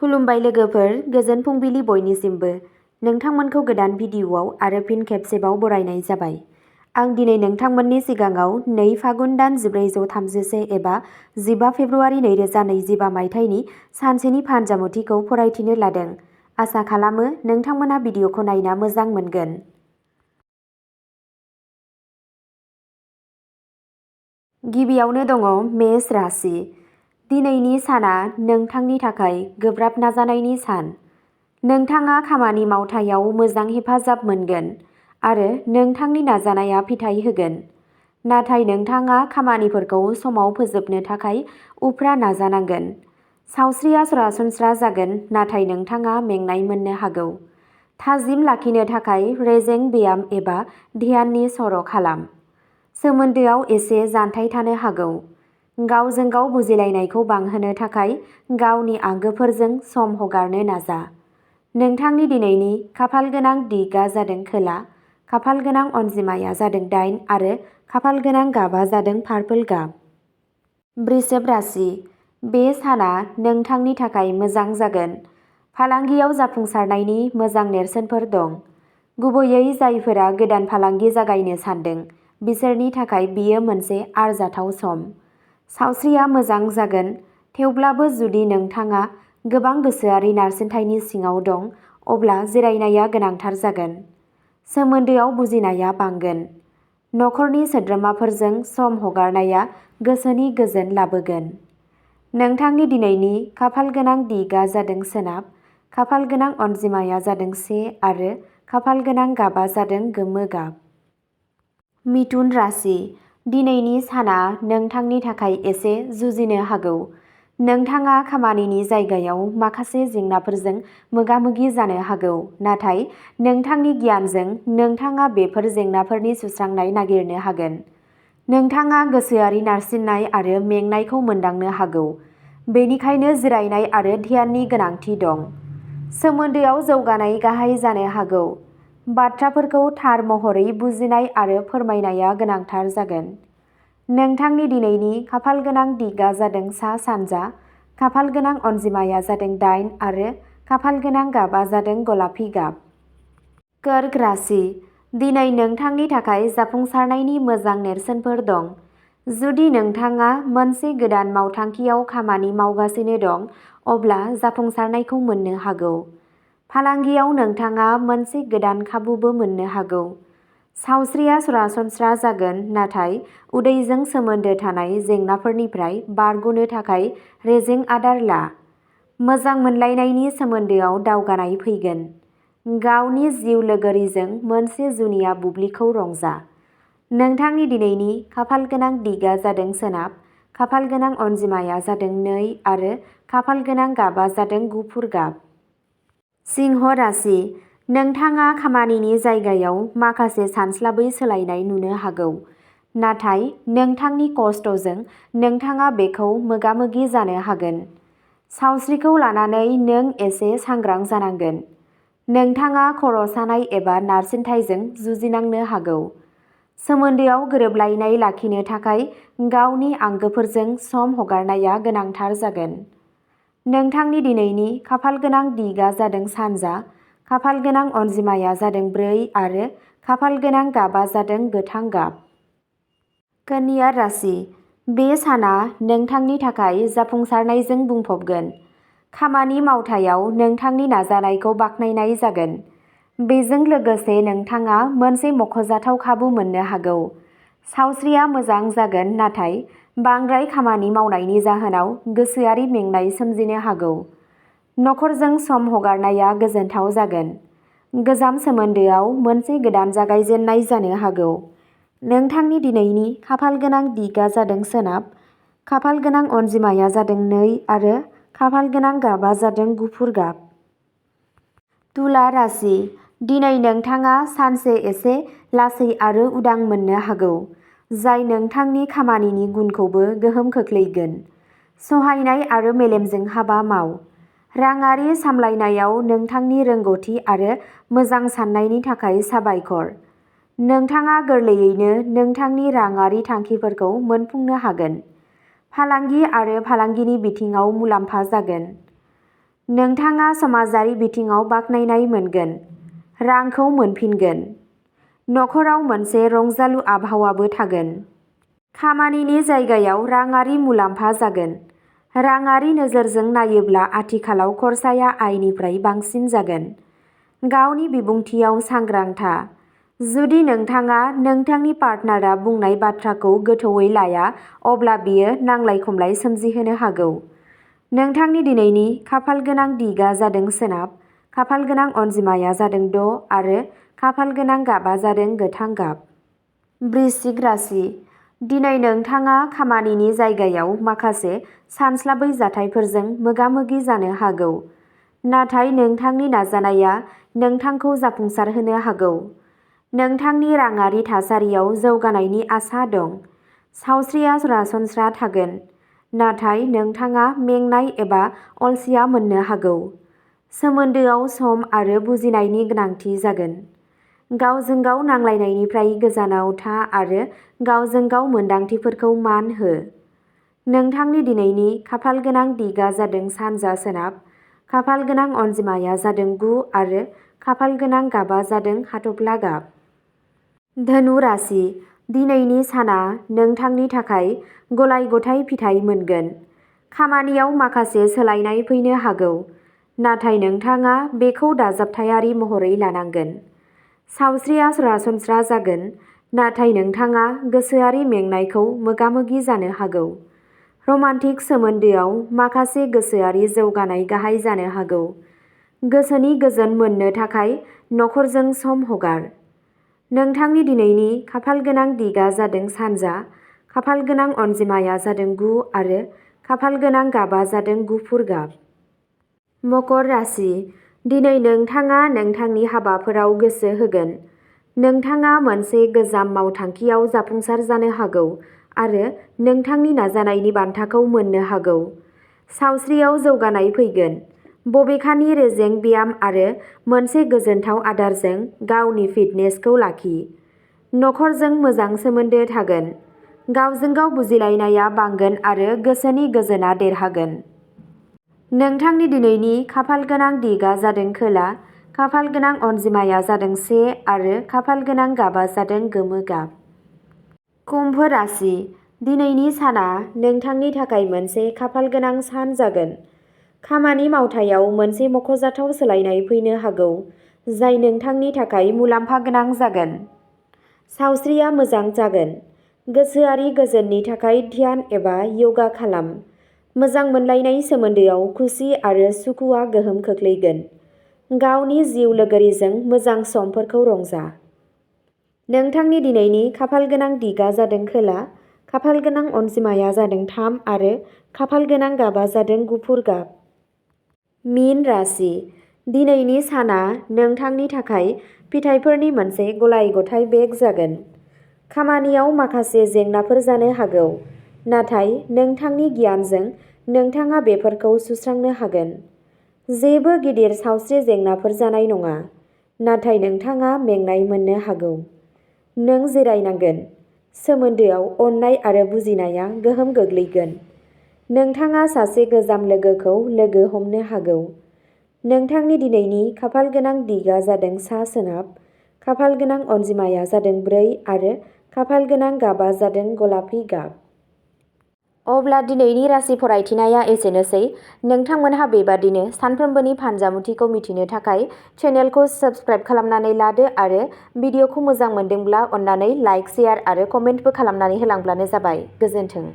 खुलुमबाय लोगोफोर, गोजोन फुंबिलि बयनिसिमबो। नोंथांमोनखौ गोदान भिडिअ'आव आरो फिन खेबसेबाव बरायनाय जाबाय। आं दिनै नोंथांमोननि सिगाङाव 2 फागुन दान 1431 एबा 15 फेब्रुआरि 2025 मायथाइनि सानसेनि फानजामुथिखौ फरायथिनो लादों। आसा खालामो नोंथांमोना भिडिअ'खौ नायना मोजां मोनगोन। गिबियावनो दङ मेष राशि। दिनैनि साना नोंथांनि थाखाय गोब्राब नाजानायनि सान। नोंथाङा खामानि मावथायाव मोजां हेफाजाब मोनगोन आरो नोंथांनि नाजानाया फिथाय होगोन। नाथाय नोंथाङा खामानिफोरखौ समाव फोजोबनो थाखाय उफ्रा नाजानांगोन। सावस्रिया सरासनस्रा जागोन, नाथाय नोंथाङा मेंनाय मोननो हागौ। थाजिम लाखिनो थाखाय रेजें ब्याम एबा ध्याननि सर' खालाम। सोमोन्दोआव एसे जानथाय थानो हागौ। गावजों गाव बुजिलायनायखौ बांहोनो थाखाय गावनि आंगोफोरजों सम हगारनो नाजा। नोंथांनि दिनैनि खाफालगोनां दिगआ जादों खोला, खाफालगोनां अनजिमाया जादों 8 आरो खाफालगोनां गाबआ जादों पार्पल गाब। वृषभ राशि। बे साना नोंथांनि थाखाय मोजां जागोन। फालांगियाव जाफुंसारनायनि मोजां नेरसोनफोर दं। गुबैयै जायफोरा गोदान फालांगि जागायनो सानदों बिसोरनि थाखाय बेयो मोनसे आरजाथाव सम। सावस्रिया मोजां जागोन, थेवब्लाबो जुदि नोंथाङा गोबां गोसोआरि नारसिनथायनि सिङाव दं अब्ला जिरायनाया गोनांथार जागोन। सोमोन्दोआव बुजिनाया बांगोन। नखरनि सोद्रोमाफोरजों सम हगारनाया गोसोनि गोजोन लाबोगोन। नोंथांनि दिनैनि खाफालगोनां दिगआ जादों सोनाब, खाफालगोनां अनजिमाया जादों 1 आरो खाफालगोनां गाबआ जादों गोमो गाब। मिथुन राशि। दिनैनि साना नोंथांनि थाखाय एसे जुजिनो हागौ। नोंथाङा खामानिनि जायगायाव माखासे जेंनाफोरजों मोगा-मोगि जानो हागौ, नाथाय नोंथांनि गियानजों नोंथाङा बेफोर जेंनाफोरनि सुस्रांनाय नागिरनो हागोन। नोंथाङा गोसोआरि नारसिननाय आरो मेंनायखौ मोनदांनो हागौ, बेनिखायनो जिरायनाय आरो ध्याननि गोनांथि दं। सोमोन्दोआव जौगानाय गाहाय जानो हागौ। बाथ्राफोरखौ थार महरै बुजिनाय आरो फोरमायनाया गोनांथार जागोन। नोंथांनि दिनैनि खाफालगोनां दिगआ जादों सा-सानजा, खाफालगोनां अनजिमाया जादों 8 आरो खाफालगोनां गाबआ जादों गलापि गाब। कर्क राशि। दिनै नोंथांनि थाखाय जाफुंसारनायनि मोजां नेरसोनफोर दं। जुदि नोंथाङा मोनसे गोदान मावथांखियाव खामानि मावगासिनो दं अब्ला जाफुंसारनायखौ मोननो हागौ। फालांगियाव नोंथाङा मोनसे गोदान खाबुबो मोननो हागौ। सावस्रिया सरासनस्रा जागोन, नाथाय उदैजों सोमोन्दो थानाय जेंनाफोरनिफ्राय बारग'नो थाखाय रेजें आदार ला। मोजां मोनलायनायनि सोमोन्दोआव दावगानाय फैगोन। गावनि जिउ लोगोरिजों मोनसे जुनिया बुब्लिखौ रंजा। नोंथांनि दिनैनि खाफालगोनां दिगआ जादों सोनाब, खाफालगोनां अनजिमाया जादों 2 आरो खाफालगोनां गाबआ जादों गुफुर गाब। सिंह राशि। नोंथाङा खामानिनि जायगायाव माखासे सानस्लाबै सोलायनाय नुनो हागौ, नाथाय नोंथांनि खस्थ'जों नोंथाङा बेखौ मोगा-मोगि जानो हागोन। सावस्रिखौ लानानै नों एसे सांग्रां जानांगोन। नोंथाङा खर'सानाय एबा नारसिनथायजों जुजिनांनो हागौ। सोमोन्दोआव गोरोबलायनाय लाखिनो थाखाय गावनि आंगोफोरजों सम हगारनाया गोनांथार जागोन। नोंथांनि दिनैनि खाफालगोनां दिगआ जादों सानजा, खाफालगोनां अनजिमाया जादों 4 आरो खाफालगोनां गाबआ जादों गोथां गाब। कन्या राशि। बे साना नोंथांनि थाखाय जाफुंसारनायजों बुंफबगोन। खामानि मावथायाव नोंथांनि नाजानायखौ बाख्नायनाय जागोन। बेजों लोगोसे नोंथाङा मोनसे मख'जाथाव खाबु मोननो हागौ। सावस्रिया मोजां जागोन, नाथाय बांद्राय खामानि मावनायनि जाहोनाव गोसोआरि मेंनाय सोमजिनो हागौ। नखरजों सम हगारनाया गोजोनथाव जागोन। गोजाम सोमोन्दोआव मोनसे गोदान जागायजेन्नाय जानो हागौ। नोंथांनि दिनैनि खाफालगोनां दिगआ जादों सोनाब, खाफालगोनां अनजिमाया जादों 2 आरो खाफालगोनां गाबआ जादों गुफुर गाब। तुला राशि। दिनै नोंथाङा सानसे एसे लासै आरो उदां मोननो हागौ, जाय नोंथांनि खामानिनि गुनखौबो गोहोम खोख्लैगोन। सहायनाय आरो मेलेमजों हाबा माव। राङारि सामलायनायाव नोंथांनि रोंग'थि आरो मोजां साननायनि थाखाय साबायखर। नोंथाङा गोरलैयैनो नोंथांनि राङारि थांखिफोरखौ मोनफुंनो हागोन। फालांगि आरो फालांगिनि बिथिङाव मुलाम्फा जागोन। नोंथाङा समाजारि बिथिङाव बाख्नायनाय मोनगोन, रांखौ मोनफिनगोन। नखराव मोनसे रंजालु आबहावाबो थागोन। खामानिनि जायगायाव राङारि मुलाम्फा जागोन। राङारि नोजोरजों नायोब्ला आथिखालाव खरसाया आयनिफ्राय बांसिन जागोन। गावनि बिबुंथियाव सांग्रां था। जुदि नोंथाङा नोंथांनि पार्टनारआ बुंनाय बाथ्राखौ गोथौवै लाया अब्ला बेयो नांलाय-खमलाय सोमजिहोनो हागौ। नोंथांनि दिनैनि खाफालगोनां दिगआ जादों सोनाब, खाफालगोनां अनजिमाया जादों 6 आरो खाफालगोनां गाबआ जादों गोथां गाब। वृश्चिक राशि, दिनै नोंथाङा खामानिनि जायगायाव माखासे सानस्लाबै जाथायफोरजों मोगा-मोगि जानो हागौ, नाथाय नोंथांनि नाजानाया नोंथांखौ जाफुंसारहोनो हागौ। नोंथांनि राङारि थासारियाव जौगानायनि आसा दं। सावस्रिया सरासनस्रा थागोन, नाथाय नोंथाङा मेंनाय एबा अलसिया मोननो हागौ। सोमोन्दोआव सम आरो बुजिनायनि गोनांथि जागोन। गावजों गाव नांलायनायनिफ्राय गोजानाव था आरो गावजों गाव मोनदांथिफोरखौ मान हो। नोंथांनि दिनैनि खाफालगोनां दिगआ जादों सानजा सोनाब, खाफालगोनां अनजिमाया जादों 9 आरो खाफालगोनां गाबआ जादों हाथफ्ला गाब। धनु राशि, दिनैनि साना नोंथांनि थाखाय गलाय-गथाय फिथाइ मोनगोन। खामानियाव माखासे सोलायनाय फैनो हागौ, नाथाय नोंथाङा बेखौ दाजाबथायारि महरै लानांगोन। सावस्रिया सरासनस्रा जागोन, नाथाय नोंथाङा गोसोआरि मेंनायखौ मोगा-मोगि जानो हागौ। रमान्टिक सोमोन्दोआव माखासे गोसोआरि जौगानाय गाहाय जानो हागौ। गोसोनि गोजोन मोननो थाखाय नखरजों सम हगार। नोंथांनि दिनैनि खाफालगोनां दिगआ जादों सानजा, खाफालगोनां अनजिमाया जादों 9 आरो खाफालगोनां गाबआ जादों गुफुर गाब। मकर राशि, दिनै नोंथाङा नोंथांनि हाबाफोराव गोसो होगोन। नोंथाङा मोनसे गोजाम मावथांखियाव जाफुंसार जानो हागौ आरो नोंथांनि नाजानायनि बान्थाखौ मोननो हागौ। सावस्रियाव जौगानाय फैगोन, बबेखानि रेजें ब्याम आरो मोनसे गोजोनथाव आदारजों गावनि फिटनेसखौ लाखि। नखरजों मोजां सोमोन्दो थागोन। गावजों गाव बुजिलायनाया बांगोन आरो गोसोनि गोजोनआ देरहागोन। नोंथांनि दिनैनि खाफालगोनां दिगआ जादों खोला, खाफालगोनां अनजिमाया जादों 1 आरो खाफालगोनां गाबआ जादों गोमो गाब। कुम्भ राशि, दिनैनि साना नोंथांनि थाखाय मोनसे खाफालगोनां सान जागोन। खामानि मावथायाव मोनसे मख'जाथाव सोलायनाय फैनो हागौ, जाय नोंथांनि थाखाय मुलाम्फा गोनां जागोन। सावस्रिया मोजां जागोन। गोसोआरि गोजोननि थाखाय ध्यान एबा योगा खालाम। मोजां मोनलायनाय सोमोन्दोआव खुसि आरो सुखुआ गोहोम खोख्लैगोन। गावनि जिउ लोगोरिजों मोजां समफोरखौ रंजा। नोंथांनि दिनैनि खाफालगोनां दिगआ जादों खोला, खाफालगोनां अनजिमाया जादों 3 आरो खाफालगोनां गाबआ जादों गुफुर गाब। मीन राशि, दिनैनि साना नोंथांनि थाखाय फिथाइफोरनि मोनसे गलाय-गथाय बेग जागोन। खामानियाव माखासे जेंनाफोर जानो हागौ, नाथाय नोंथांनि गियानजों नोंथाङा बेफोरखौ सुस्रांनो हागोन। जेबो गिदिर सावस्रि जेंनाफोर जानाय नङा, नाथाय नोंथाङा मेंनाय मोननो हागौ। नों जिरायनांगोन। सोमोन्दोआव अननाय आरो बुजिनाया गोहोम गोग्लैगोन। नोंथाङा सासे गोजाम लोगोखौ लोगो हमनो हागौ। नोंथांनि दिनैनि खाफालगोनां दिगआ जादों सा-सोनाब, खाफालगोनां अनजिमाया जादों 4 आरो खाफालगोनां गाबआ जादों गलापि गाब। अब्ला दिनैनि राशि फरायथिनाया एसेनोसै। नोंथांमोनहा बेबादिनो सानफ्रोमबोनि फानजामुथिखौ मिथिनो थाखाय चेनेलखौ साबस्क्राइब खालामनानै लादो आरो भिडिअखौ मोजां मोनदोंब्ला अन्नानै लाइक, शेयार आरो कमेन्टबो खालामनानै होलांब्लानो जाबाय। गोजोन्थों।